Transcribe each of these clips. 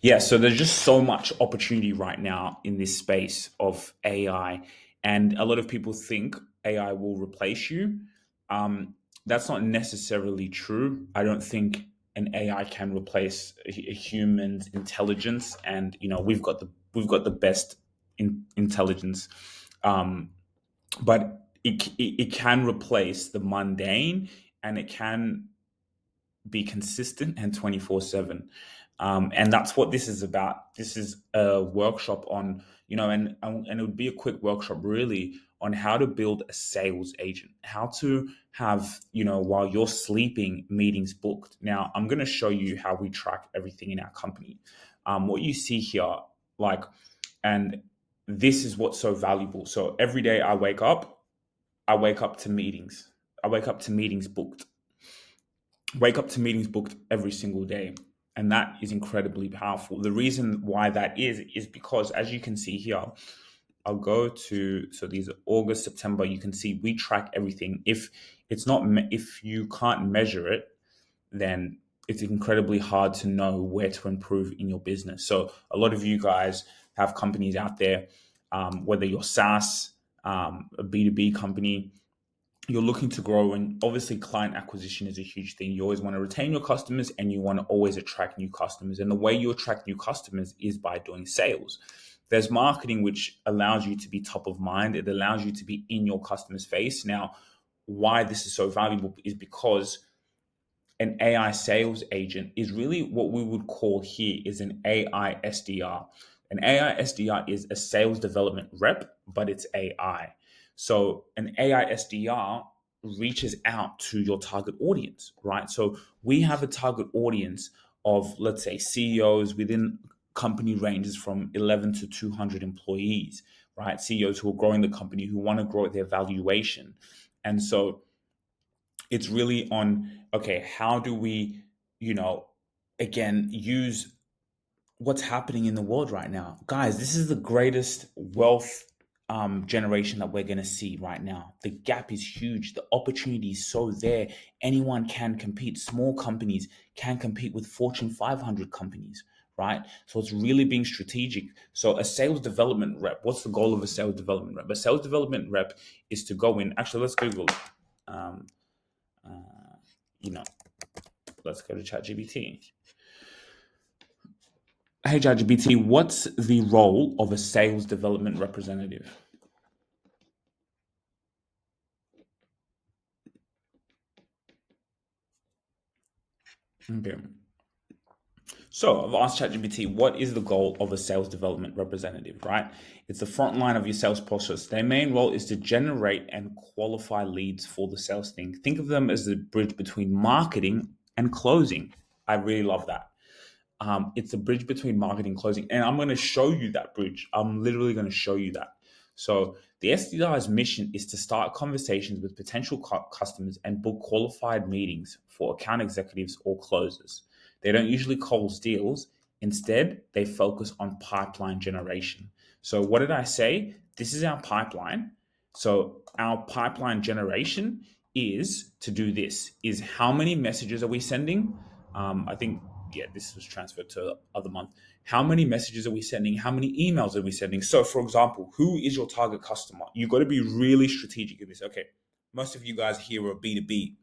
Yeah, so there's just so much opportunity right now in this space of AI, and a lot of people think AI will replace you. Um, that's not necessarily true. I don't think an AI can replace a human's intelligence, and we've got the best intelligence, um, but it can replace the mundane, and it can be consistent and 24/7. And that's what this is about. This is a workshop on, and it would be a quick workshop really on how to build a sales agent, how to have, while you're sleeping, meetings booked. Now I'm going to show you how we track everything in our company. What you see here, like, and this is what's so valuable. So every day I wake up to meetings. I wake up to meetings booked. Wake up to meetings booked every single day. And that is incredibly powerful. The reason why that is because, as you can see here, I'll go to, so these are August, September. You can see we track everything. If you can't measure it, then it's incredibly hard to know where to improve in your business. So a lot of you guys have companies out there, whether you're SaaS, a B2B company, you're looking to grow, and obviously client acquisition is a huge thing. You always want to retain your customers, and you want to always attract new customers, and the way you attract new customers is by doing sales. There's marketing, which allows you to be top of mind. It allows you to be in your customer's face. Now, why this is so valuable is because an AI sales agent is really what we would call here is an AI SDR. An AI SDR is a sales development rep, but it's AI. So an AI SDR reaches out to your target audience, right? So we have a target audience of, let's say, CEOs within company ranges from 11 to 200 employees, right? CEOs who are growing the company, who want to grow their valuation. And so it's really on, okay, how do we, you know, again, use what's happening in the world right now. Guys, this is the greatest wealth generation that we're going to see right now. The gap is huge. The opportunity is so there. Anyone can compete. Small companies can compete with Fortune 500 companies, right? So it's really being strategic. So a sales development rep, what's the goal of a sales development rep? A sales development rep is to go in. Actually, let's Google it. Um, uh, you know, let's go to ChatGPT. Hey, ChatGPT, what's the role of a sales development representative? Okay. So I've asked ChatGPT, what is the goal of a sales development representative, right? It's the front line of your sales process. Their main role is to generate and qualify leads for the sales thing. Think of them as the bridge between marketing and closing. I really love that. It's the bridge between marketing and closing. And I'm going to show you that bridge. I'm literally going to show you that. So the SDR's mission is to start conversations with potential customers and book qualified meetings for account executives or closers. They don't usually close deals. Instead, they focus on pipeline generation. So what did I say? This is our pipeline. So our pipeline generation is to do this, is how many messages are we sending? I think, yeah, this was transferred to the other month. How many messages are we sending? How many emails are we sending? So, for example, who is your target customer? You've got to be really strategic in this. Okay, most of you guys here are B2B,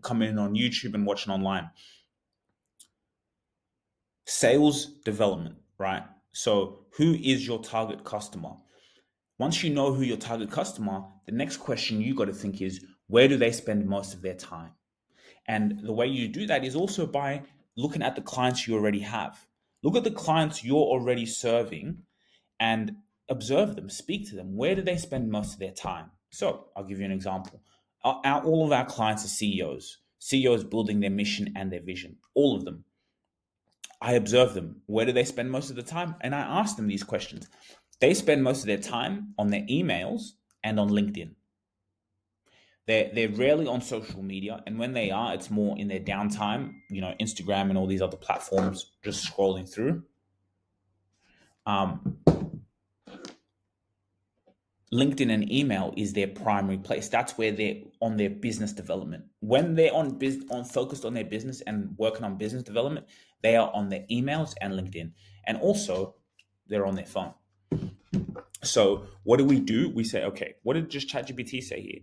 coming in on YouTube and watching online. Sales development, right? So, who is your target customer? Once you know who your target customer, the next question you got to think is, where do they spend most of their time? And the way you do that is also by looking at the clients you already have. Look at the clients you're already serving and observe them, speak to them. Where do they spend most of their time? So I'll give you an example. All of our clients are CEOs, CEOs building their mission and their vision, all of them. I observe them. Where do they spend most of the time? And I ask them these questions. They spend most of their time on their emails and on LinkedIn. They're rarely on social media, and when they are, it's more in their downtime. Instagram and all these other platforms, just scrolling through. Um, LinkedIn and email is their primary place. That's where they're on their business development. When they're on focused on their business and working on business development, they are on their emails and LinkedIn, and also they're on their phone. So what do? We say, okay, what did just ChatGPT say here?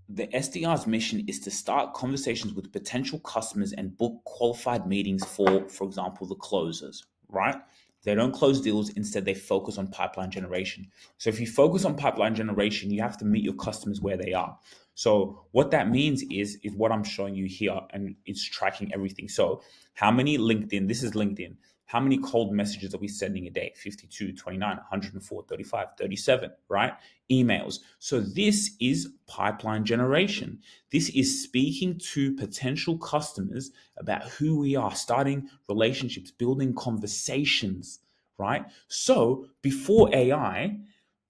The SDR's mission is to start conversations with potential customers and book qualified meetings for example, the closers, right? They don't close deals. Instead, they focus on pipeline generation. So if you focus on pipeline generation, you have to meet your customers where they are. So what that means is what I'm showing you here, and it's tracking everything. So how many LinkedIn, this is LinkedIn, how many cold messages are we sending a day? 52, 29, 104, 35, 37, right? Emails. So this is pipeline generation. This is speaking to potential customers about who we are, starting relationships, building conversations, right? So before AI,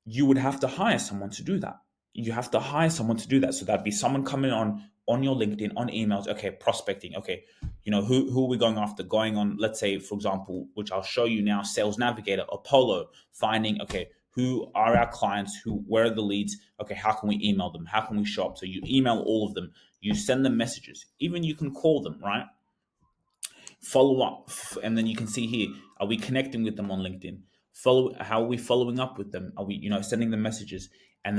you would have to hire someone to do that. You have to hire someone to do that. So that'd be someone coming on your LinkedIn, on emails, okay, prospecting, okay, who are we going after? Going on, let's say, for example, which I'll show you now, Sales Navigator, Apollo, finding, okay, who are our clients, where are the leads, okay, how can we email them, how can we show up? So you email all of them, you send them messages, even you can call them, right? Follow up, and then you can see here, are we connecting with them on LinkedIn? How are we following up with them? Are we sending them messages? And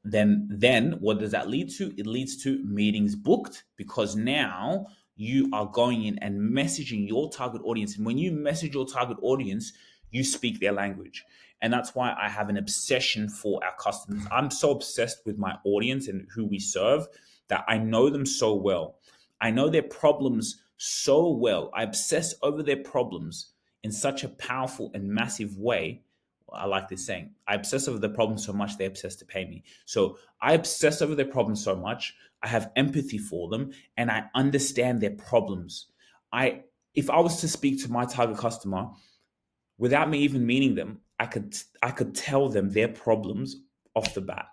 then what does that lead to? It leads to meetings booked, because now you are going in and messaging your target audience, and when you message your target audience, you speak their language. And that's why I have an obsession for our customers. I'm so obsessed with my audience and who we serve that I know them so well. I know their problems so well. I obsess over their problems in such a powerful and massive way. I like this saying. I obsess over their problems so much, they obsess to pay me. So I obsess over their problems so much. I have empathy for them and I understand their problems. If I was to speak to my target customer without me even meeting them, I could tell them their problems off the bat.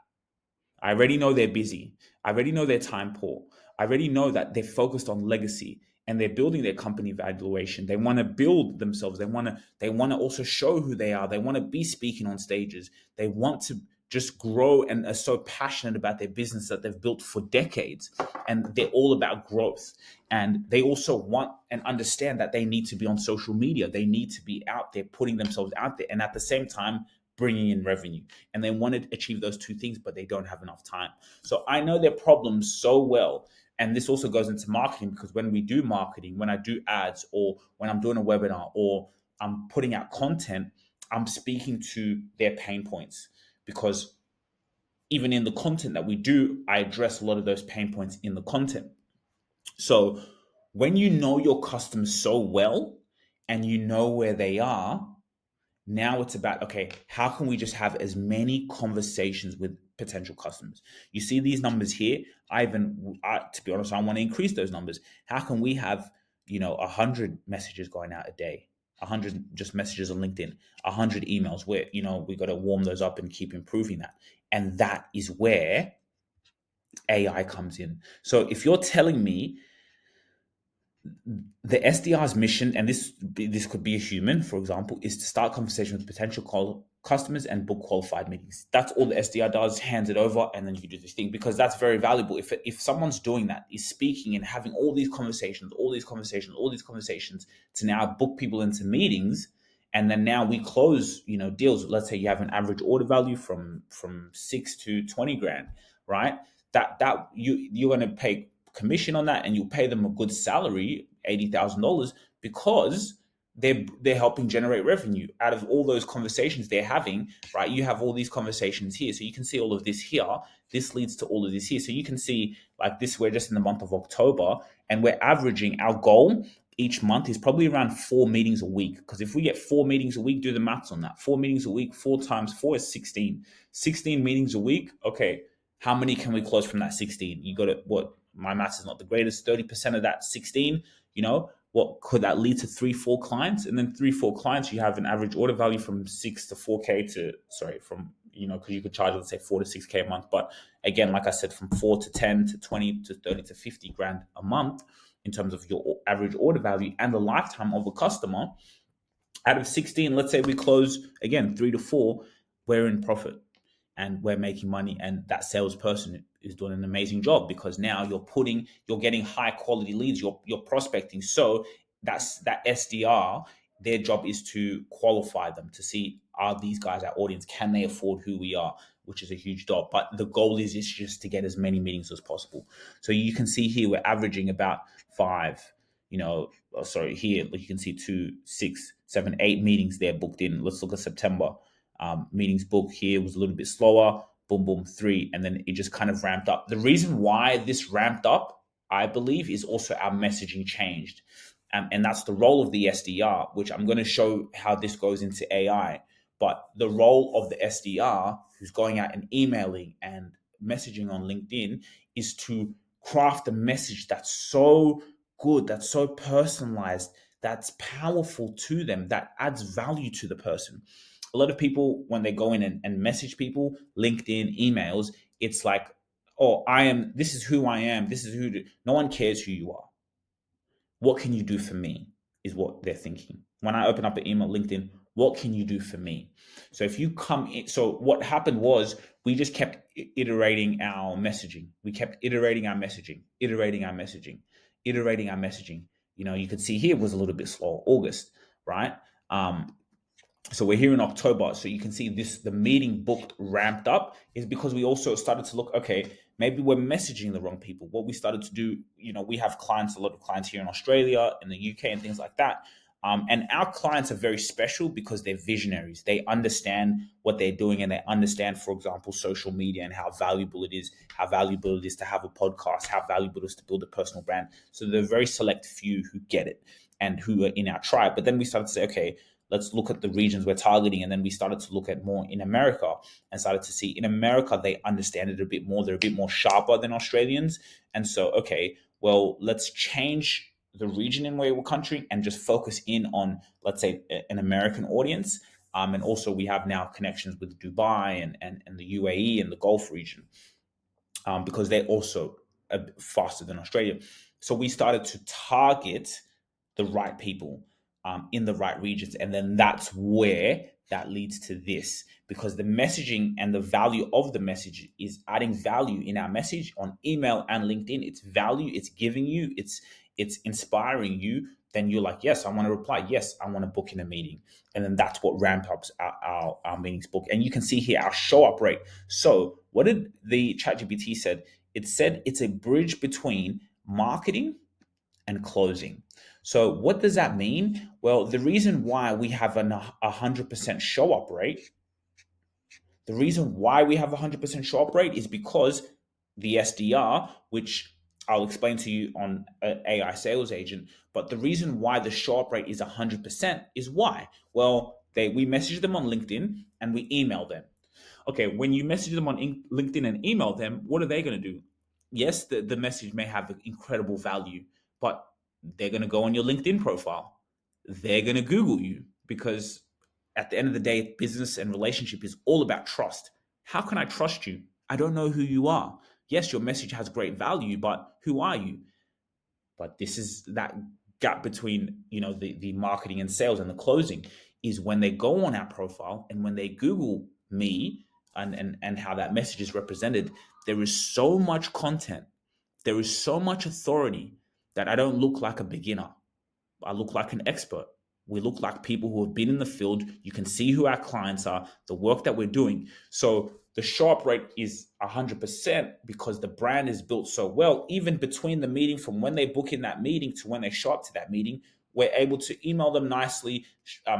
I already know they're busy. I already know they're time poor. I already know that they're focused on legacy and they're building their company valuation. They want to build themselves. They want to also show who they are. They want to be speaking on stages. They want to just grow and are so passionate about their business that they've built for decades. And they're all about growth. And they also want and understand that they need to be on social media. They need to be out there, putting themselves out there. And at the same time, bringing in revenue, and they want to achieve those two things, but they don't have enough time. So I know their problems so well. And this also goes into marketing, because when we do marketing, when I do ads, or when I'm doing a webinar, or I'm putting out content, I'm speaking to their pain points, because even in the content that we do, I address a lot of those pain points in the content. So when you know your customers so well and you know where they are, now it's about, okay, how can we just have as many conversations with potential customers? You see these numbers here. To be honest, I want to increase those numbers. How can we have, 100 messages going out a day, 100 just messages on LinkedIn, 100 emails, where, we got to warm those up and keep improving that. And that is where AI comes in. So if you're telling me the SDR's mission, and this could be a human, for example, is to start conversation with potential customers and book qualified meetings. That's all the SDR does, hands it over, and then you do this thing, because that's very valuable. If someone's doing that, is speaking and having all these conversations to now book people into meetings, and then now we close, deals. Let's say you have an average order value from 6 to 20 grand, right? That you're going to pay commission on that, and you pay them a good salary, $80,000, because they're helping generate revenue out of all those conversations they're having, right? You have all these conversations here, so you can see all of this here. This leads to all of this here, so you can see, like this, we're just in the month of October, and we're averaging, our goal each month is probably around 4 meetings a week. Because if we get 4 meetings a week, do the maths on that. 4 meetings a week, 4 times 4 is 16 meetings a week. Okay, how many can we close from that 16? You got to, what, my maths is not the greatest, 30% of that 16, what could that lead to? 3-4 clients, and then 3-4 clients, you have an average order value from 6 to 4K to, because you could charge, let's say, 4 to 6K a month. But again, like I said, from 4 to 10 to 20 to 30 to 50 grand a month in terms of your average order value and the lifetime of a customer. Out of 16, let's say we close again 3 to 4, we're in profit. and we're making money, and that salesperson is doing an amazing job, because now you're getting high quality leads, you're prospecting. So that SDR, their job is to qualify them to see, are these guys our audience, can they afford who we are, which is a huge job. But the goal is just to get as many meetings as possible. So you can see here we're averaging about 5, here you can see 2, 6, 7, 8 meetings there booked in. Let's look at September. Meetings booked here was a little bit slower. Boom, boom, 3, and then it just kind of ramped up. The reason why this ramped up, I believe, is also our messaging changed. And that's the role of the SDR, which I'm going to show how this goes into AI. But the role of the SDR, who's going out and emailing and messaging on LinkedIn, is to craft a message that's so good, that's so personalized, that's powerful to them, that adds value to the person. A lot of people, when they go in and message people, LinkedIn, emails, it's like, oh, this is who I am, this is no one cares who you are. What can you do for me is what they're thinking. When I open up an email, LinkedIn, what can you do for me? So if you come in, so what happened was we just kept iterating our messaging. We kept iterating our messaging, iterating our messaging, iterating our messaging. You could see here was a little bit slow, August, right? So we're here in October. So you can see the meeting booked ramped up is because we also started to look, okay, maybe we're messaging the wrong people. What we started to do, we have a lot of clients here in Australia, in the UK, and things like that. And our clients are very special because they're visionaries. They understand what they're doing, and they understand, for example, social media and how valuable it is to have a podcast, how valuable it is to build a personal brand. So there are very select few who get it and who are in our tribe. But then we started to say, okay, let's look at the regions we're targeting. And then we started to look at more in America and started to see in America, they understand it a bit more. They're a bit more sharper than Australians. And so, okay, well, let's change the region in where we're country and just focus in on, let's say, an American audience. And also we have now connections with Dubai and the UAE and the Gulf region, because they're also faster than Australia. So we started to target the right people in the right regions. And then that's where that leads to this, because the messaging and the value of the message is adding value in our message on email and LinkedIn. It's value, it's giving you, it's inspiring you. Then you're like, yes, I want to reply. Yes, I want to book in a meeting. And then that's what ramp ups our meetings book. And you can see here our show up rate. So what did the ChatGPT said? It said it's a bridge between marketing and closing. So what does that mean? Well, the reason why we have 100% show up rate, is because the SDR, which I'll explain to you on an AI sales agent, but the reason why the show up rate is 100% is why? Well, we message them on LinkedIn and we email them. Okay, when you message them on LinkedIn and email them, what are they going to do? Yes, the message may have incredible value, but they're going to go on your LinkedIn profile. They're going to Google you, because at the end of the day, business and relationship is all about trust. How can I trust you? I don't know who you are. Yes, your message has great value, but who are you? But this is that gap between, the marketing and sales and the closing, is when they go on our profile and when they Google me and how that message is represented, there is so much content, there is so much authority, that I don't look like a beginner. I look like an expert. We look like people who have been in the field. You can see who our clients are, the work that we're doing. So the show up rate is 100% because the brand is built so well. Even between the meeting, from when they book in that meeting to when they show up to that meeting, we're able to email them nicely,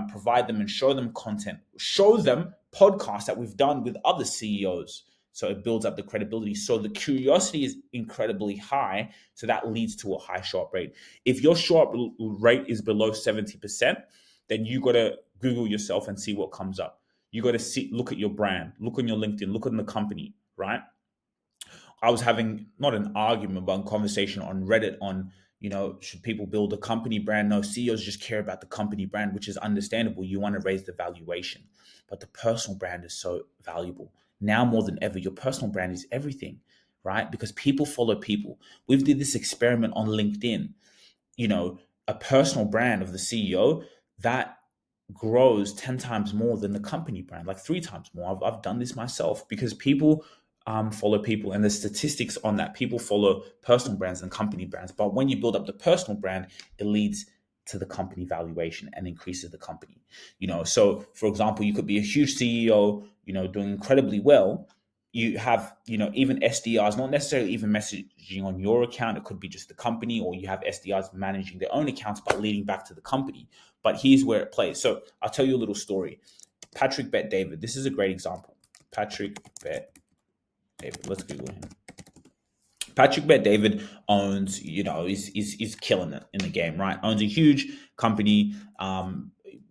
provide them and show them content, show them podcasts that we've done with other CEOs. So it builds up the credibility. So the curiosity is incredibly high. So that leads to a high show up rate. If your show up rate is below 70%, then you got to Google yourself and see what comes up. You got to look at your brand, look on your LinkedIn, look on the company, right? I was having not an argument, but a conversation on Reddit on, should people build a company brand? No, CEOs just care about the company brand, which is understandable. You want to raise the valuation, but the personal brand is so valuable. Now more than ever, your personal brand is everything, right? Because people follow people. We've did this experiment on LinkedIn, a personal brand of the CEO, that grows 10 times more than the company brand, like 3 times more. I've done this myself because people follow people, and the statistics on that, people follow personal brands and company brands. But when you build up the personal brand, it leads to the company valuation and increases the company. So for example, you could be a huge CEO, doing incredibly well. You have, even SDRs, not necessarily even messaging on your account. It could be just the company, or you have SDRs managing their own accounts but leading back to the company. But here's where it plays. So I'll tell you a little story. Patrick Bet David. This is a great example. Patrick Bet David. Let's Google him. Patrick Bet David owns, is killing it in the game, right? Owns a huge company,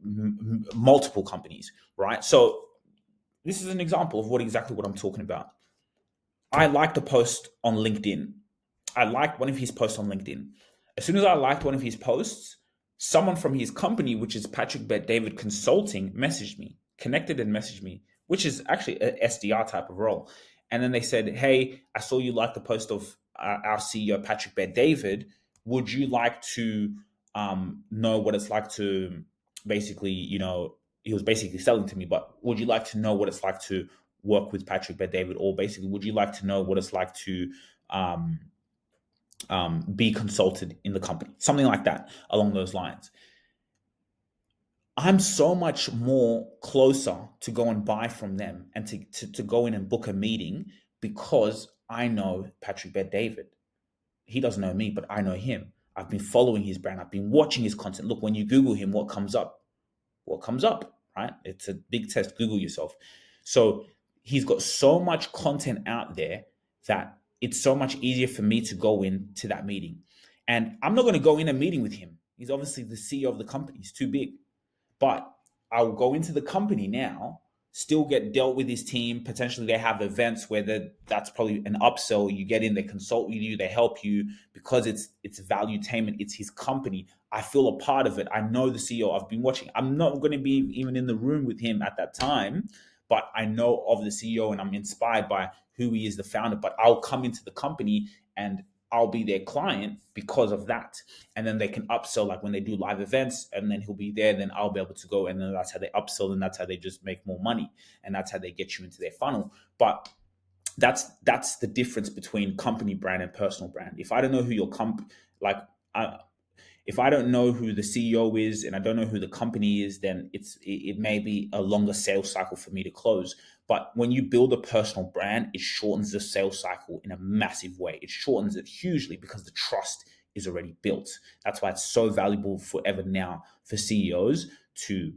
multiple companies, right? So this is an example of exactly what I'm talking about. I liked a post on LinkedIn. I liked one of his posts on LinkedIn. As soon as I liked one of his posts, someone from his company, which is Patrick Bet David Consulting, messaged me, connected and messaged me, which is actually a SDR type of role. And then they said, "Hey, I saw you like the post of our CEO, Patrick Bet David. Would you like to know what it's like to basically, he was basically selling to me, but would you like to know what it's like to work with Patrick Bet David? Or basically, would you like to know what it's like to um, be consulted in the company?" Something like that, along those lines. I'm so much more closer to go and buy from them and to go in and book a meeting because I know Patrick Bet David. He doesn't know me, but I know him. I've been following his brand. I've been watching his content. Look, when you Google him, what comes up? What comes up, right? It's a big test. Google yourself. So he's got so much content out there that it's so much easier for me to go into that meeting. And I'm not going to go in a meeting with him. He's obviously the CEO of the company. He's too big. But I'll go into the company now, still get dealt with his team. Potentially they have events where that's probably an upsell. You get in, they consult with you, they help you because it's valuetainment. It's his company. I feel a part of it. I know the CEO. I've been watching. I'm not going to be even in the room with him at that time, but I know of the CEO and I'm inspired by who he is, the founder. But I'll come into the company and I'll be their client because of that. And then they can upsell, like when they do live events, and then he'll be there, then I'll be able to go. And then that's how they upsell, and that's how they just make more money. And that's how they get you into their funnel. But that's the difference between company brand and personal brand. If I don't know who your like I, if I don't know who the CEO is and I don't know who the company is, then it may be a longer sales cycle for me to close. But when you build a personal brand, it shortens the sales cycle in a massive way. It shortens it hugely because the trust is already built. That's why it's so valuable forever now for CEOs to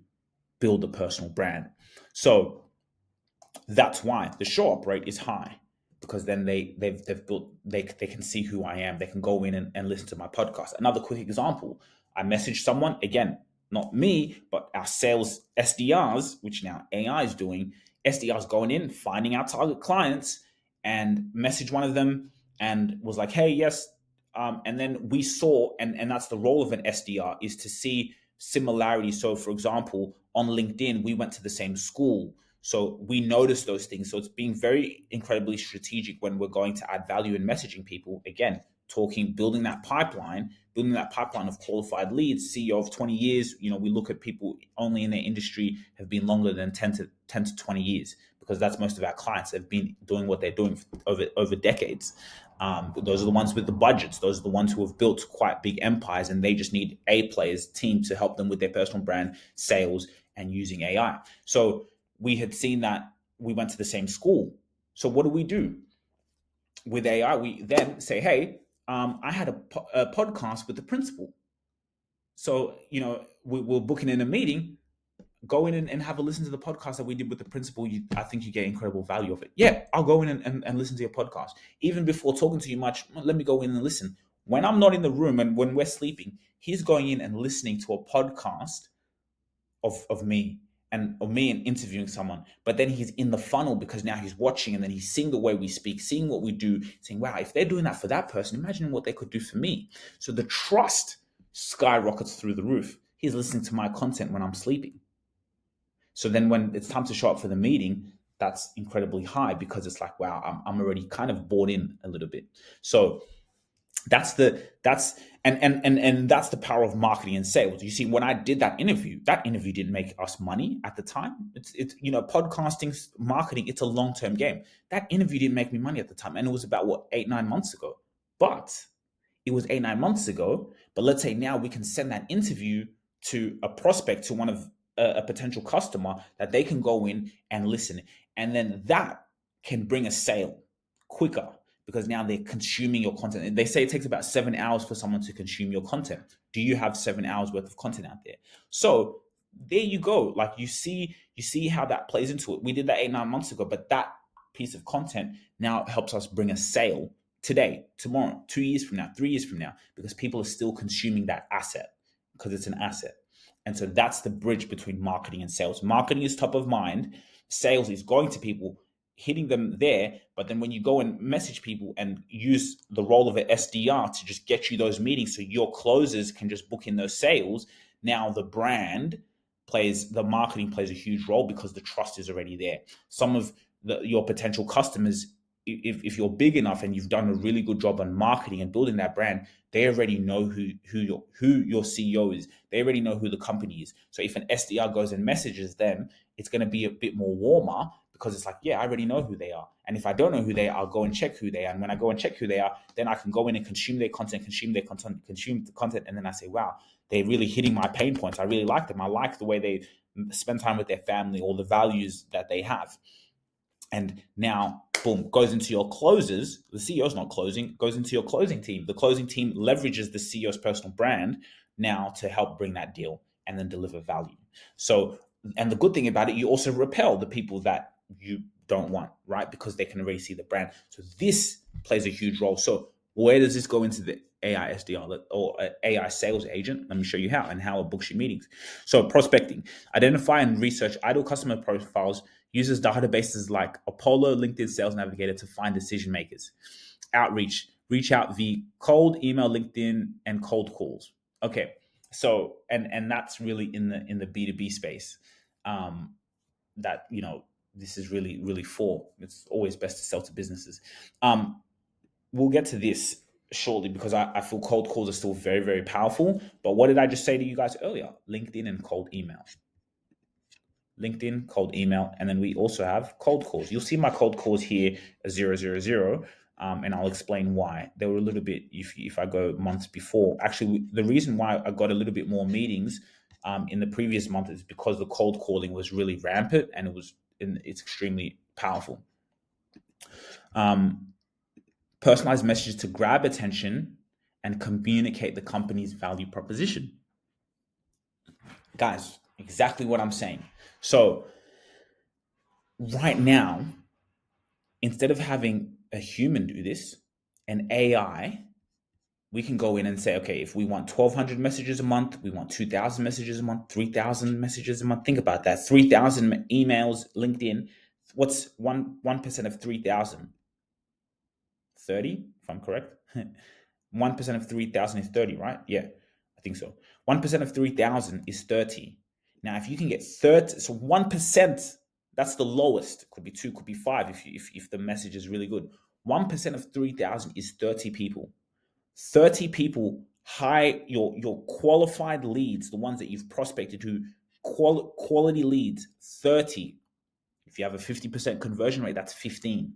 build a personal brand. So that's why the show up rate is high, because then they've built, they can see who I am. They can go in and listen to my podcast. Another quick example: I messaged someone, again, not me, but our sales SDRs, which now AI is doing. SDRs going in, finding our target clients, and message one of them and was like, "Hey, yes." And then we saw, and that's the role of an SDR, is to see similarity. So, for example, on LinkedIn, we went to the same school. So we notice those things. So it's being very incredibly strategic when we're going to add value in messaging people. Again, building that pipeline of qualified leads. CEO of 20 years, we look at people only in their industry have been longer than 10 to 20 years, because that's most of our clients. They've been doing what they're doing over decades. Those are the ones with the budgets. Those are the ones who have built quite big empires, and they just need A players, team to help them with their personal brand, sales, and using AI. So we had seen that we went to the same school. So what do? With AI, we then say, "Hey, I had a podcast with the principal. So, we're booking in a meeting. Go in and have a listen to the podcast that we did with the principal. I think you get incredible value of it." Yeah, I'll go in and listen to your podcast. Even before talking to you much, let me go in and listen. When I'm not in the room and when we're sleeping, he's going in and listening to a podcast of me and interviewing someone. But then he's in the funnel because now he's watching, and then he's seeing the way we speak, seeing what we do, saying, "Wow, if they're doing that for that person, imagine what they could do for me." So the trust skyrockets through the roof. He's listening to my content when I'm sleeping. So then when it's time to show up for the meeting, that's incredibly high, because it's like, wow, I'm already kind of bought in a little bit. So That's the power of marketing and sales. You see, when I did that interview didn't make us money at the time. It's podcasting, marketing, it's a long-term game. That interview didn't make me money at the time, and it was about what, 8-9 months ago. But it was 8-9 months ago. But let's say now we can send that interview to a prospect, to one of a potential customer, that they can go in and listen, and then that can bring a sale quicker, because now they're consuming your content. And they say it takes about 7 hours for someone to consume your content. Do you have 7 hours worth of content out there? So there you go. Like, you see how that plays into it. We did that 8-9 months ago, but that piece of content now helps us bring a sale today, tomorrow, 2 years from now, 3 years from now, because people are still consuming that asset, because it's an asset. And so that's the bridge between marketing and sales. Marketing is top of mind. Sales is going to people, hitting them there. But then when you go and message people and use the role of an SDR to just get you those meetings, so your closers can just book in those sales, now the marketing plays a huge role, because the trust is already there. Some of your potential customers, if you're big enough and you've done a really good job on marketing and building that brand, they already know who your CEO is. They already know who the company is. So if an SDR goes and messages them, it's going to be a bit more warmer, because it's like, yeah, I already know who they are. And if I don't know who they are, I'll go and check who they are. And when I go and check who they are, then I can go in and consume the content, and then I say, wow, they're really hitting my pain points. I really like them. I like the way they spend time with their family, or the values that they have. And now, boom, goes into your closers. The CEO's not closing, goes into your closing team. The closing team leverages the CEO's personal brand now to help bring that deal and then deliver value. So, and the good thing about it, you also repel the people that you don't want, right? Because they can already see the brand. So this plays a huge role. So where does this go into the AI SDR or AI sales agent? Let me show you how, and how it books your meetings. So prospecting: identify and research idle customer profiles, uses databases like Apollo, LinkedIn Sales Navigator to find decision makers. Outreach: reach out via cold email, LinkedIn, and cold calls. Okay, so and that's really in the B2B space. That this is really for. It's always best to sell to businesses. We'll get to this shortly, because I feel cold calls are still very, very powerful. But what did I just say to you guys earlier? LinkedIn and cold email. LinkedIn, cold email, and then we also have cold calls. You'll see my cold calls here as 000, and I'll explain why. They were a little bit, if I go months before. Actually, the reason why I got a little bit more meetings in the previous month is because the cold calling was really rampant, and it's extremely powerful. Personalized messages to grab attention and communicate the company's value proposition. Guys, exactly what I'm saying. So right now, instead of having a human do this, an AI, we can go in and say, okay, if we want 1,200 messages a month, we want 2,000 messages a month, 3,000 messages a month. Think about that. 3,000 emails, LinkedIn. What's 1% of 3,000? 30, if I'm correct. 1% of 3,000 is 30, right? Yeah, I think so. 1% of 3,000 is 30. Now, if you can get 30, so 1%, that's the lowest. Could be 2, could be 5 if the message is really good. 1% of 3,000 is 30 people. 30 people, your qualified leads, the ones that you've prospected to, quality leads, 30. If you have a 50% conversion rate, that's 15.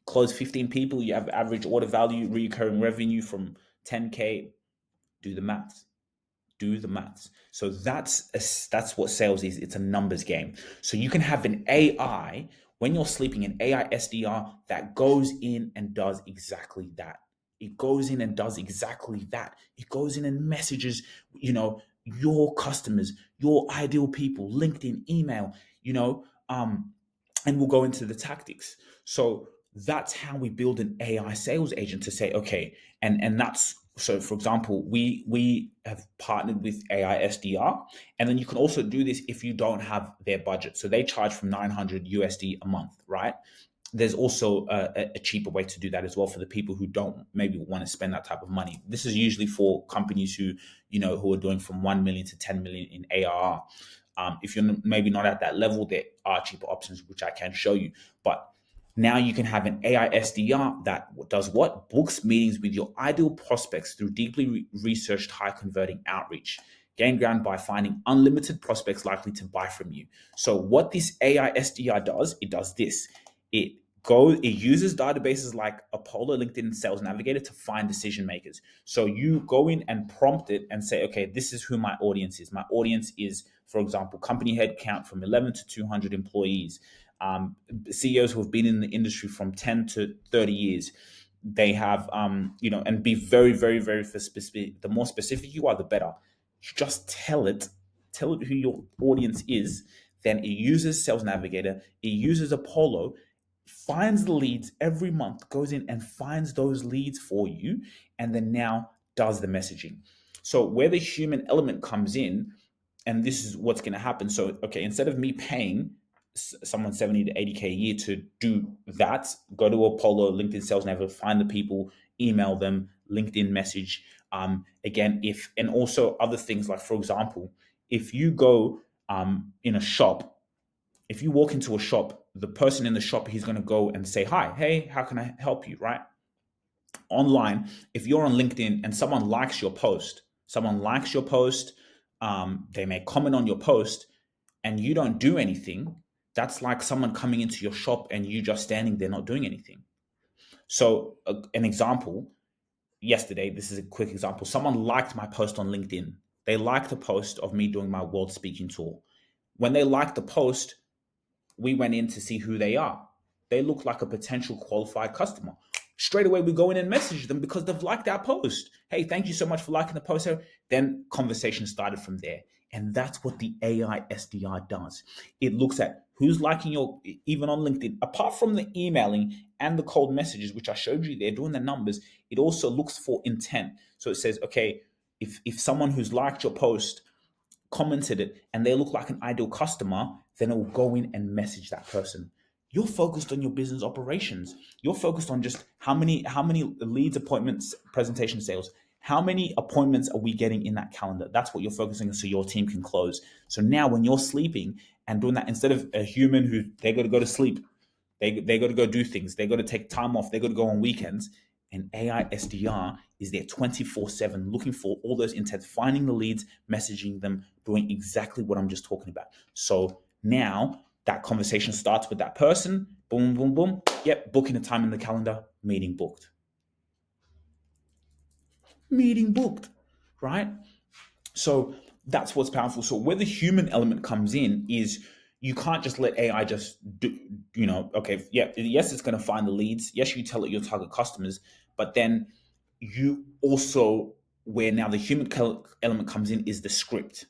Close 15 people, you have average order value, recurring revenue from 10K. Do the maths. So that's what sales is. It's a numbers game. So you can have an AI, when you're sleeping, an AI SDR that goes in and does exactly that. It goes in and does exactly that. It goes in and messages, your customers, your ideal people, LinkedIn, email, and we'll go into the tactics. So that's how we build an AI sales agent, to say, okay, and that's, so for example, we have partnered with AI SDR, and then you can also do this if you don't have their budget. So they charge from $900 a month, right? There's also a cheaper way to do that as well, for the people who don't maybe want to spend that type of money. This is usually for companies who are doing from 1 million to 10 million in ARR. If you're maybe not at that level, there are cheaper options, which I can show you. But Now you can have an AI SDR that does what? Books meetings with your ideal prospects through deeply researched, high converting outreach. Gain ground by finding unlimited prospects likely to buy from you. So what this AI SDR does, it does this. It it uses databases like Apollo, LinkedIn Sales Navigator to find decision makers. So you go in and prompt it and say, okay, this is who my audience is. My audience is, for example, company headcount from 11 to 200 employees, CEOs who have been in the industry from 10 to 30 years. They have, and be very, very, very specific. The more specific you are, the better. Just tell it who your audience is. Then it uses Sales Navigator, it uses Apollo, finds the leads every month, goes in and finds those leads for you, and then now does the messaging. So where the human element comes in, and this is what's going to happen. So, okay, instead of me paying someone 70 to 80K a year to do that, go to Apollo, LinkedIn Sales Navigator, find the people, email them, LinkedIn message. Again, and also other things like, for example, if you go in a shop, if you walk into a shop, the person in the shop, he's going to go and say, hi, hey, how can I help you, right? Online, if you're on LinkedIn and someone likes your post, they may comment on your post and you don't do anything, that's like someone coming into your shop and you just standing there not doing anything. So an example, yesterday, this is a quick example, someone liked my post on LinkedIn. They liked a post of me doing my world speaking tour. When they liked the post, we went in to see who they are. They look like a potential qualified customer. Straight away, we go in and message them because they've liked our post. Hey, thank you so much for liking the post. Then conversation started from there. And that's what the AI SDR does. It looks at who's liking even on LinkedIn, apart from the emailing and the cold messages, which I showed you there, doing the numbers, it also looks for intent. So it says, okay, if someone who's liked your post commented it and they look like an ideal customer, then it will go in and message that person. You're focused on your business operations. You're focused on just how many leads, appointments, presentation, sales. How many appointments are we getting in that calendar? That's what you're focusing on so your team can close. So now when you're sleeping and doing that, instead of a human who they got to go to sleep, they got to go do things, they got to take time off, they got to go on weekends, and AI SDR is there 24/7 looking for all those intents, finding the leads, messaging them, doing exactly what I'm just talking about. So now that conversation starts with that person, boom, boom, boom. Yep, booking a time in the calendar, meeting booked. Meeting booked, right? So that's what's powerful. So where the human element comes in is you can't just let AI just do, okay, yeah, yes, it's going to find the leads. Yes, you tell it your target customers, but then you also, where now the human element comes in is the script,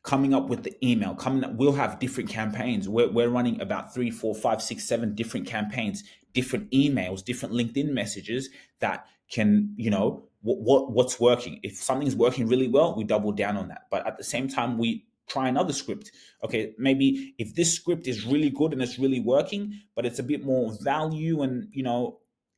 coming up with the email, coming up, we'll have different campaigns. We're running about 3, 4, 5, 6, 7 different campaigns, different emails, different LinkedIn messages that can, what's working. If something's working really well, we double down on that. But at the same time, we try another script. Okay, maybe if this script is really good and it's really working, but it's a bit more value and,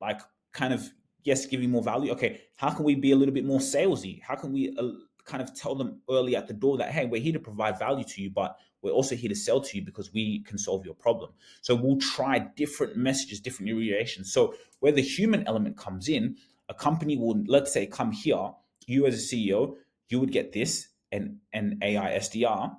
like kind of, yes, giving more value. Okay, how can we be a little bit more salesy? How can we kind of tell them early at the door that, hey, we're here to provide value to you, but we're also here to sell to you because we can solve your problem. So we'll try different messages, different variations. So where the human element comes in, a company will, let's say, come here, you as a CEO, you would get this and an AI SDR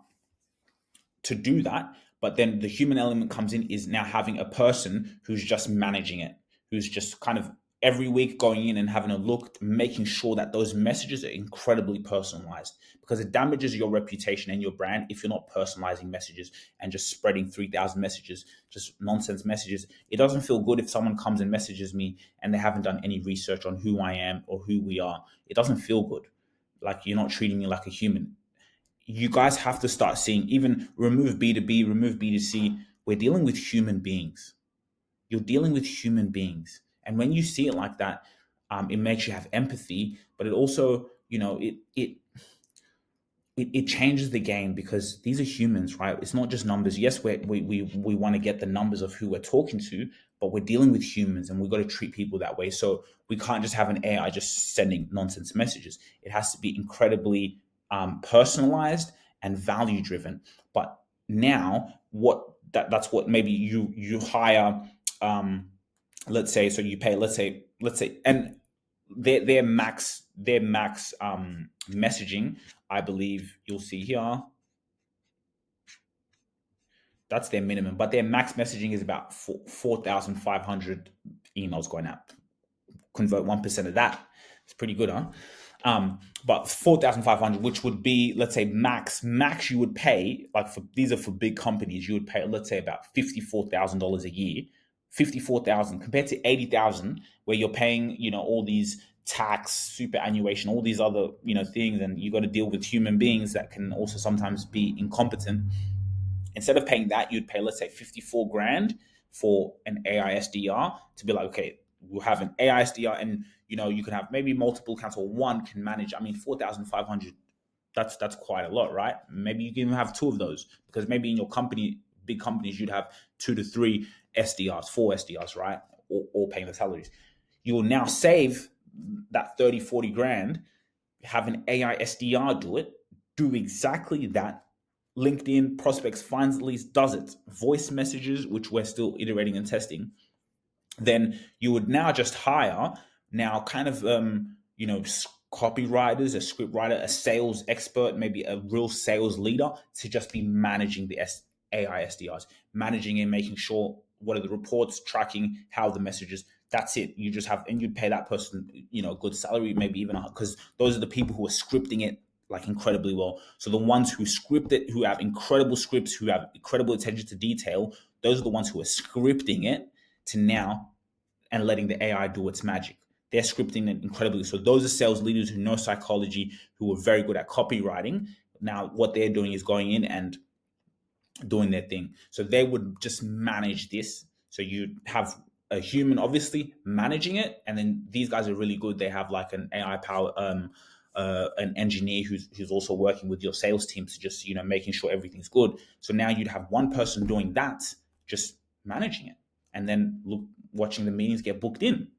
to do that. But then the human element comes in is now having a person who's just managing it, who's just kind of every week going in and having a look, making sure that those messages are incredibly personalized, because it damages your reputation and your brand if you're not personalizing messages and just spreading 3,000 messages, just nonsense messages. It doesn't feel good if someone comes and messages me and they haven't done any research on who I am or who we are. It doesn't feel good. Like you're not treating me like a human. You guys have to start seeing, even remove B2B, remove B2C. We're dealing with human beings. You're dealing with human beings. And when you see it like that, it makes you have empathy, but it also, it changes the game because these are humans, right? It's not just numbers. Yes, we want to get the numbers of who we're talking to, but we're dealing with humans and we've got to treat people that way. So we can't just have an AI just sending nonsense messages. It has to be incredibly personalized and value driven. But now that's what maybe you hire let's say, so you pay, let's say, and their max messaging, I believe you'll see here, that's their minimum, but their max messaging is about 4,500 emails going out. Convert 1% of that. It's pretty good, huh? But 4,500, which would be, let's say, max you would pay, like these are for big companies, you would pay, let's say, about $54,000 a year. 54,000 compared to 80,000, where you're paying, all these tax, superannuation, all these other, things, and you got to deal with human beings that can also sometimes be incompetent. Instead of paying that, you'd pay, let's say, 54 grand for an AI SDR to be like, okay, we'll have an AI SDR, and you can have maybe multiple accounts, or one can manage. I mean, 4,500. That's quite a lot, right? Maybe you can even have two of those, because maybe in your company, big companies, you'd have 2 to 3 SDRs, 4 SDRs, right? All paying the salaries. You will now save that 30, 40 grand, have an AI SDR do exactly that. LinkedIn prospects finds at least does it. Voice messages, which we're still iterating and testing. Then you would now just hire now kind of copywriters, a script writer, a sales expert, maybe a real sales leader to just be managing the AI SDRs, managing and making sure what are the reports, tracking how the messages. That's it. You just have, and you'd pay that person, a good salary, maybe even, because those are the people who are scripting it like incredibly well. So the ones who script it, who have incredible scripts, who have incredible attention to detail, those are the ones who are scripting it to now and letting the AI do its magic. They're scripting it incredibly. So those are sales leaders who know psychology, who are very good at copywriting. Now what they're doing is going in and doing their thing. So they would just manage this. So you have a human obviously managing it, and then these guys are really good. They have like an AI power, an engineer who's also working with your sales team to just making sure everything's good. So now you'd have one person doing that, just managing it, and then watching the meetings get booked in,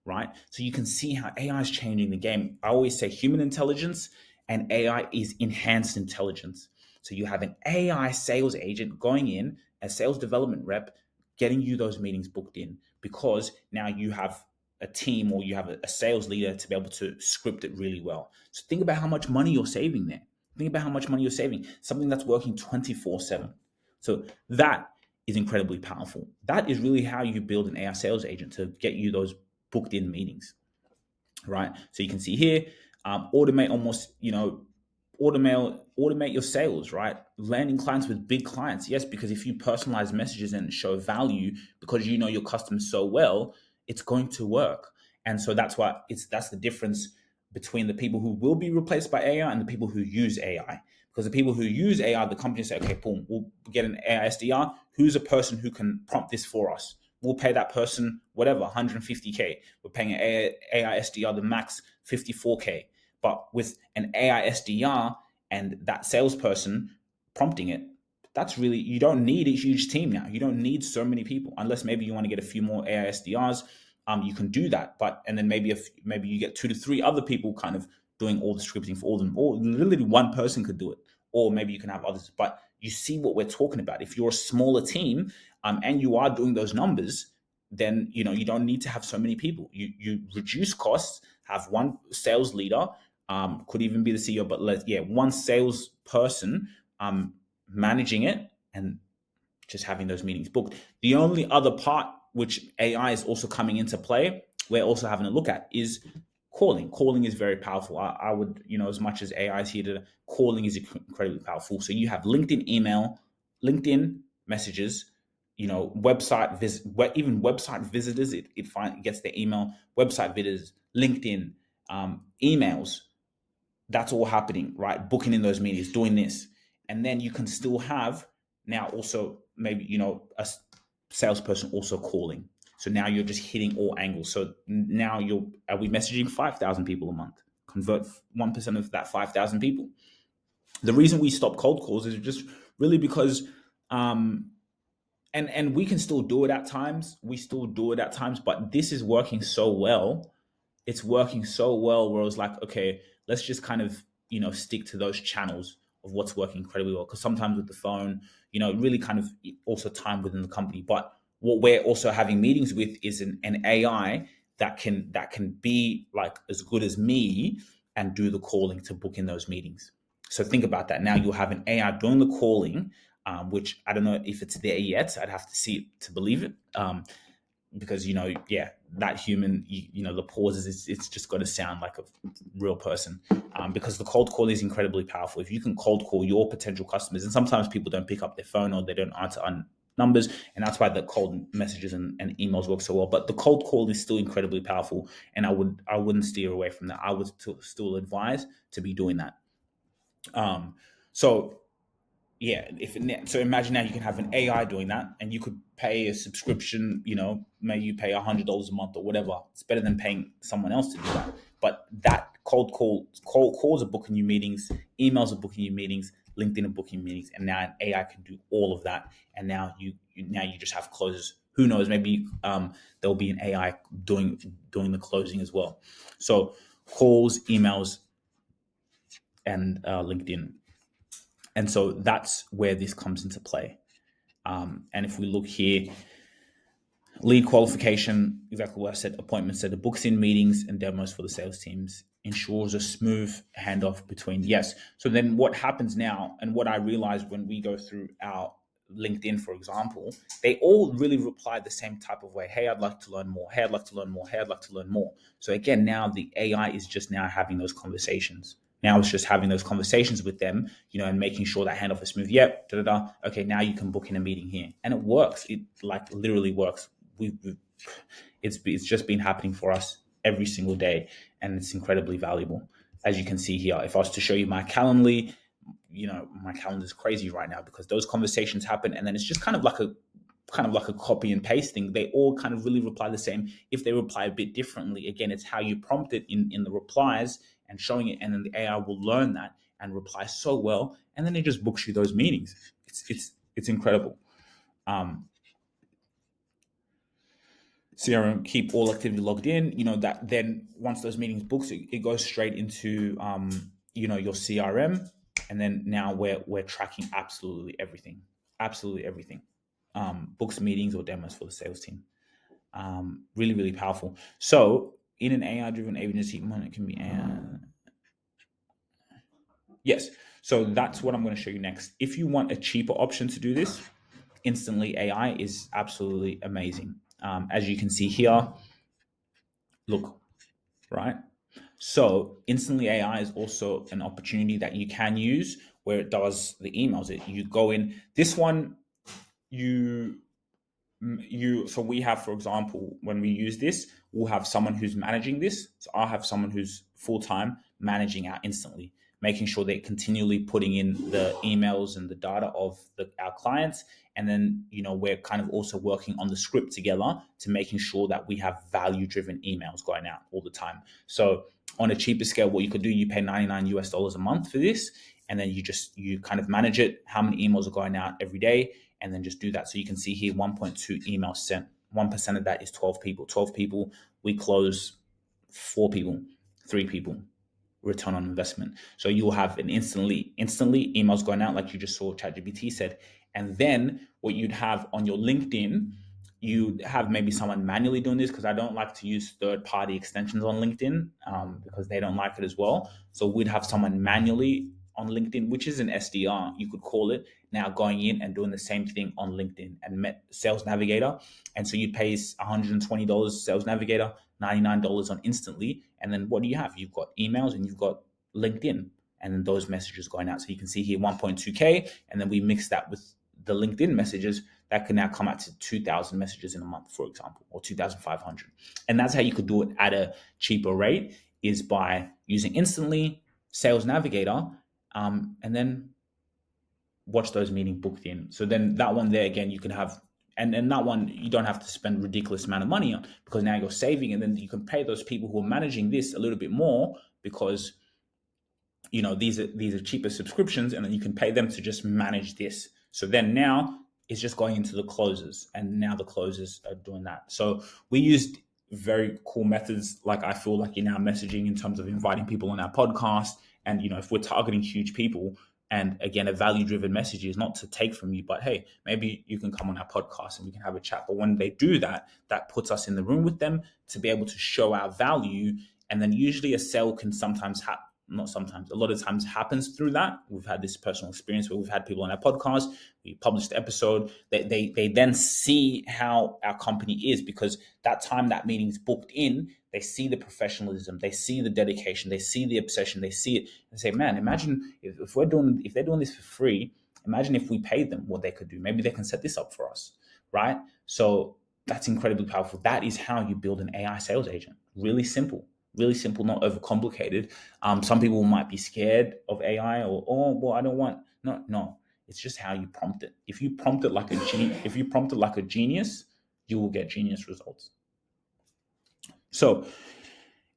right? So you can see how AI is changing the game. I always say human intelligence and AI is enhanced intelligence. So you have an AI sales agent going in, a sales development rep, getting you those meetings booked in, because now you have a team, or you have a sales leader to be able to script it really well. So think about how much money you're saving there. Think about how much money you're saving. Something that's working 24/7. So that is incredibly powerful. That is really how you build an AI sales agent to get you those booked in meetings, right? So you can see here, automate almost, automate your sales, right? Landing clients with big clients. Yes, because if you personalize messages and show value, because you know your customers so well, it's going to work. And so that's the difference between the people who will be replaced by AI and the people who use AI. Because the people who use AI, the companies say, okay, boom, we'll get an AI SDR. Who's a person who can prompt this for us? We'll pay that person whatever, 150K. We're paying an AI SDR the max 54K. But with an AI SDR and that salesperson prompting it, that's really, you don't need a huge team now. You don't need so many people, unless maybe you want to get a few more AI SDRs. You can do that, and then maybe you get 2 to 3 other people kind of doing all the scripting for all of them, or literally one person could do it, or maybe you can have others. But you see what we're talking about. If you're a smaller team, and you are doing those numbers, then you don't need to have so many people. You reduce costs, have one sales leader, could even be the CEO, but one sales person managing it and just having those meetings booked. The only other part which AI is also coming into play, we're also having a look at, is calling. Calling is very powerful. I would, as much as AI is here to, calling is incredibly powerful. So you have LinkedIn email, LinkedIn messages, website visit, even website visitors. It gets the email, website visitors, LinkedIn, emails. That's all happening, right? Booking in those meetings, doing this, and then you can still have now also maybe a salesperson also calling. So now you're just hitting all angles. So now are we messaging 5,000 people a month? Convert 1% of that 5,000 people. The reason we stop cold calls is just really because, and we can still do it at times. We still do it at times, but this is working so well. It's working so well where I was like, okay, let's just kind of, stick to those channels of what's working incredibly well. Because sometimes with the phone, really kind of also time within the company. But what we're also having meetings with is an AI that can be like as good as me and do the calling to book in those meetings. So think about that. Now you'll have an AI doing the calling, which I don't know if it's there yet. I'd have to see it to believe it. Because yeah, that human, the pauses, it's just got to sound like a real person. Because the cold call is incredibly powerful. If you can cold call your potential customers, and sometimes people don't pick up their phone or they don't answer on numbers, and that's why the cold messages and emails work so well. But the cold call is still incredibly powerful, and I wouldn't steer away from that. I would still advise to be doing that. So yeah, so imagine now you can have an AI doing that, and you could pay a subscription. Maybe you pay $100 a month or whatever. It's better than paying someone else to do that. But that cold calls are booking you meetings, emails are booking you meetings, LinkedIn are booking meetings, and now an AI can do all of that. And now you just have closes. Who knows? Maybe there'll be an AI doing the closing as well. So calls, emails, and LinkedIn. And so that's where this comes into play. And if we look here, lead qualification, exactly what I said, appointment set, the books in meetings and demos for the sales teams, ensures a smooth handoff between, yes. So then what happens now, and what I realized when we go through our LinkedIn, for example, they all really reply the same type of way. Hey, I'd like to learn more. Hey, I'd like to learn more. Hey, I'd like to learn more. So again, now the AI is just now having those conversations. Now it's just having those conversations with them, and making sure that handoff is smooth. Yep, Okay, now you can book in a meeting here, and it works. It like literally works. It's just been happening for us every single day, and it's incredibly valuable. As you can see here, if I was to show you my Calendly, my calendar is crazy right now because those conversations happen, and then it's just kind of like a copy and paste thing. They all kind of really reply the same. If they reply a bit differently, again, it's how you prompt it in the replies and showing it, and then the AI will learn that and reply so well, and then it just books you those meetings. It's incredible. CRM, keep all activity logged in. That then once those meetings books, it goes straight into your CRM, and then now we're tracking absolutely everything, books, meetings, or demos for the sales team. Really, really powerful. So in an AI-driven agency, it can be yes. So that's what I'm going to show you next. If you want a cheaper option to do this, Instantly AI is absolutely amazing. As you can see here, look, right? So Instantly AI is also an opportunity that you can use where it does the emails. You go in this one, so we have, for example, when we use this, we'll have someone who's managing this. So I'll have someone who's full-time managing our Instantly, making sure they're continually putting in the emails and the data of our clients. And then, we're kind of also working on the script together to making sure that we have value-driven emails going out all the time. So on a cheaper scale, what you could do, you pay $99 a month for this, and then you kind of manage it, how many emails are going out every day, and then just do that. So you can see here 1.2 emails sent. 1% of that is 12 people. 12 people, we close 4 people, 3 people, return on investment. So you will have an instantly emails going out, like you just saw ChatGPT said. And then what you'd have on your LinkedIn, you'd have maybe someone manually doing this, because I don't like to use third-party extensions on LinkedIn because they don't like it as well. So we'd have someone manually on LinkedIn, which is an SDR, you could call it, now going in and doing the same thing on LinkedIn and Sales Navigator. And so you pay $120 Sales Navigator, $99 on Instantly. And then what do you have? You've got emails and you've got LinkedIn, and then those messages going out. So you can see here 1.2K, and then we mix that with the LinkedIn messages. That can now come out to 2,000 messages in a month, for example, or 2,500. And that's how you could do it at a cheaper rate, is by using Instantly, Sales Navigator, and then watch those meetings booked in. So then that one there, again, you can have, and that one you don't have to spend ridiculous amount of money on, because now you're saving, and then you can pay those people who are managing this a little bit more, because these are cheaper subscriptions, and then you can pay them to just manage this. So then now it's just going into the closers, and now the closers are doing that. So we used very cool methods, like I feel like in our messaging, in terms of inviting people on our podcast. And if we're targeting huge people, And again, a value-driven message is not to take from you, but hey, maybe you can come on our podcast and we can have a chat. But when they do that, that puts us in the room with them to be able to show our value. And then usually a sale can sometimes happen. Not sometimes, a lot of times happens through that. We've had this personal experience where we've had people on our podcast, we published the episode, they then see how our company is, because that time that meeting's booked in, they see the professionalism, they see the dedication, they see the obsession, they see it, and say, man, imagine if they're doing this for free, imagine if we paid them what they could do. Maybe they can set this up for us, right? So that's incredibly powerful. That is how you build an AI sales agent. Really simple, not overcomplicated. Some people might be scared of AI, or, oh, well, I don't want. No. It's just how you prompt it. If you prompt it like a genius, you will get genius results. So,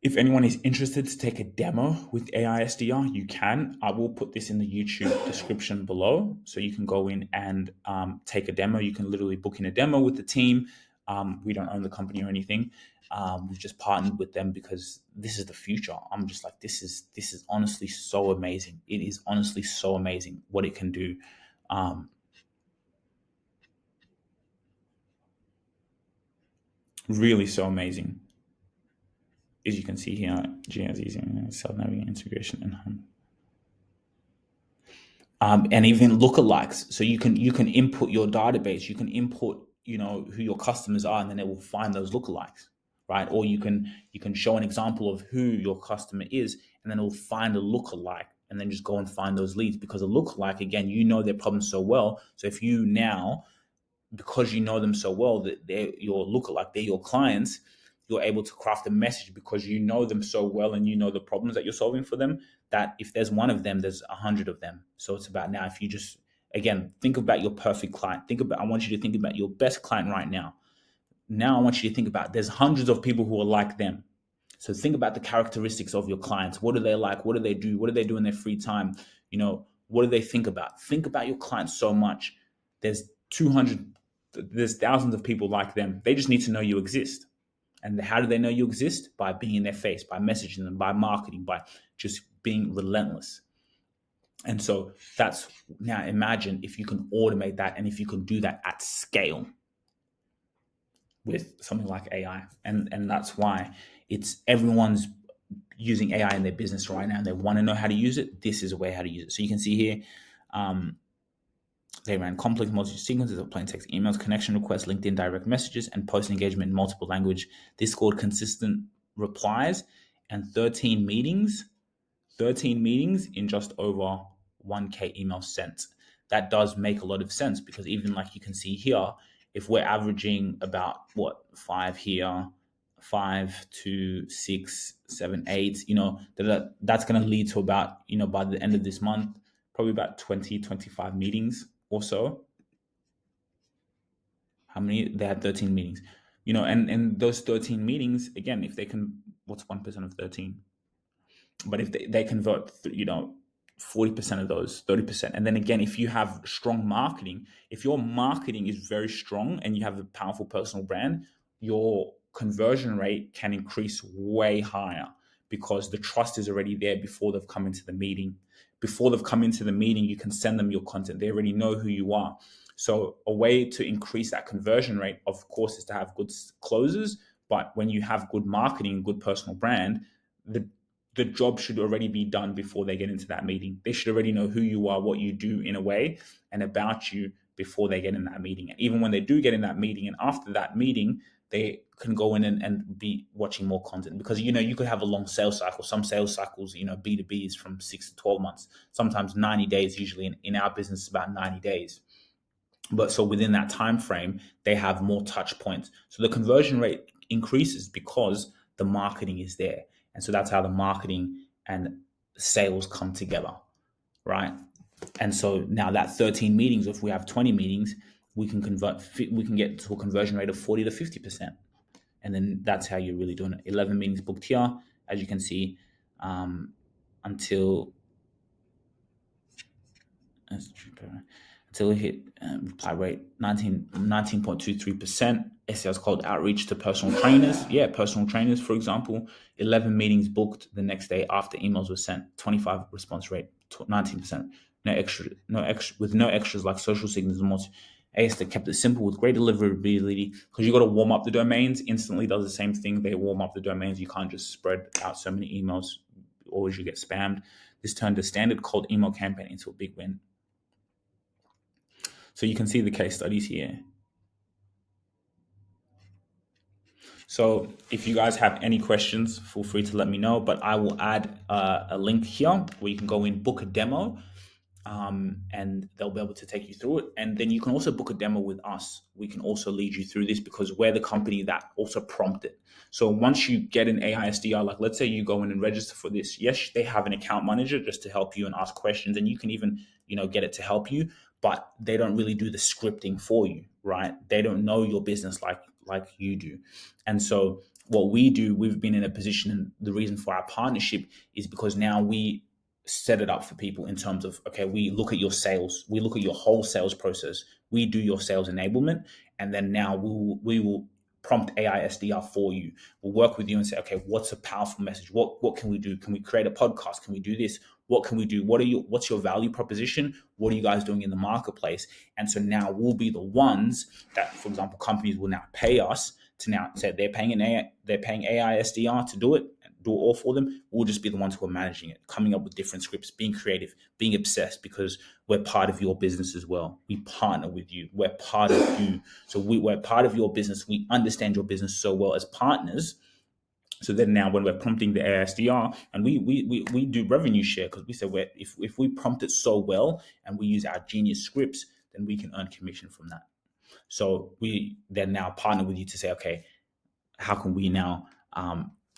if anyone is interested to take a demo with AI SDR, you can. I will put this in the YouTube description below, so you can go in and take a demo. You can literally book in a demo with the team. We don't own the company or anything. We've just partnered with them because this is the future. I'm just like, this is honestly so amazing. It is honestly so amazing what it can do. Really so amazing. As you can see here, GS using self-navigation integration and even lookalikes. So you can input your database. You can input who your customers are, and then it will find those lookalikes, right? Or you can show an example of who your customer is, and then it will find a lookalike, and then just go and find those leads, because a lookalike, again, their problem so well. So if you now, because you know them so well, that they're your lookalike, they're your clients, you're able to craft a message because you know them so well and you know the problems that you're solving for them, that if there's one of them, there's 100 of them. So it's about, now, if you just, again, think about your perfect client. I want you to think about your best client right now. Now I want you to think about, there's hundreds of people who are like them. So think about the characteristics of your clients. What do they like? What do they do? What do they do in their free time? What do they think about? Think about your clients so much. There's thousands of people like them. They just need to know you exist. And how do they know you exist? By being in their face, by messaging them, by marketing, by just being relentless. And so that's, now imagine if you can automate that, and if you can do that at scale with something like AI. And that's why everyone's using AI in their business right now, and they want to know how to use it. This is a way how to use it. So you can see here, they ran complex multi-sequences of plain text emails, connection requests, LinkedIn direct messages, and post engagement in multiple language. This scored consistent replies and 13 meetings in just over 1K emails sent. That does make a lot of sense, because even like you can see here, if we're averaging about 5 here, 5 to 6, 7, 8, that's going to lead to about, by the end of this month, probably about 20, 25 meetings or so. How many? They had 13 meetings, and those 13 meetings, again, if they can, what's 1% of 13? But if they convert, 40% of those, 30%. And then again, if you have strong marketing, if your marketing is very strong and you have a powerful personal brand, your conversion rate can increase way higher, because the trust is already there before they've come into the meeting. Before they've come into the meeting, you can send them your content. They already know who you are. So a way to increase that conversion rate, of course, is to have good closes. But when you have good marketing, good personal brand, the job should already be done before they get into that meeting. They should already know who you are, what you do in a way, and about you before they get in that meeting. And even when they do get in that meeting, and after that meeting, they can go in and be watching more content, because, you could have a long sales cycle. Some sales cycles, B2B is from 6 to 12 months, sometimes 90 days. Usually in our business, it's about 90 days. But so within that time frame, they have more touch points. So the conversion rate increases because the marketing is there. And so that's how the marketing and sales come together, right? And so now that 13 meetings, if we have 20 meetings, we can get to a conversion rate of 40 to 50%. And then that's how you're really doing it. 11 meetings booked here, as you can see, until we hit reply rate 19.23%. SEO's called outreach to personal trainers. Yeah, personal trainers, for example, 11 meetings booked the next day after emails were sent, 25 response rate, 19%. with no extras like social signals and mods. AS kept it simple with great deliverability because you got to warm up the domains. Instantly does the same thing. They warm up the domains. You can't just spread out so many emails, or you get spammed. This turned a standard cold email campaign into a big win. So you can see the case studies here. So if you guys have any questions, feel free to let me know. But I will add a link here where you can go in, book a demo, and they'll be able to take you through it. And then you can also book a demo with us. We can also lead you through this because we're the company that also prompted. So once you get an AI SDR, like let's say you go in and register for this, yes, they have an account manager just to help you and ask questions, and you can even, get it to help you, but they don't really do the scripting for you, right? They don't know your business like you do. And so what we do, we've been in a position, and the reason for our partnership is because now we set it up for people in terms of, okay, we look at your sales, we look at your whole sales process, we do your sales enablement, and then now we will prompt AI SDR for you. We'll work with you and say, okay, what's a powerful message? What can we do? Can we create a podcast? Can we do this? What can we do? What's your value proposition? What are you guys doing in the marketplace? And so now we'll be the ones that, for example, companies will now pay us to now say they're paying AI SDR to do it all for them. We'll just be the ones who are managing it, coming up with different scripts, being creative, being obsessed, because we're part of your business as well. We partner with you. We're part of you. So we're part of your business. We understand your business so well as partners. So then now when we're prompting the ASDR, and we do revenue share, because we say if we prompt it so well and we use our genius scripts, then we can earn commission from that. So we then now partner with you to say, okay, how can we now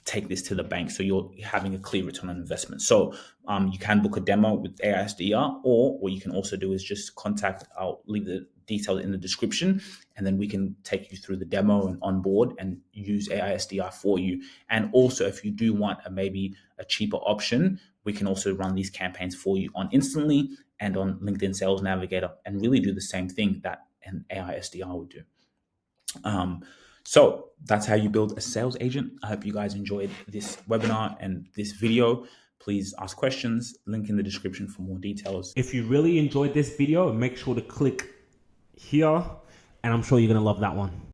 take this to the bank so you're having a clear return on investment? So you can book a demo with AISDR, or what you can also do is just contact, I'll leave the details in the description, and then we can take you through the demo and onboard and use AISDR for you. And also, if you do want maybe a cheaper option, we can also run these campaigns for you on Instantly and on LinkedIn Sales Navigator, and really do the same thing that an AISDR would do. So that's how you build a sales agent. I hope you guys enjoyed this webinar and this video. Please ask questions. Link in the description for more details. If you really enjoyed this video, make sure to click here, and I'm sure you're going to love that one.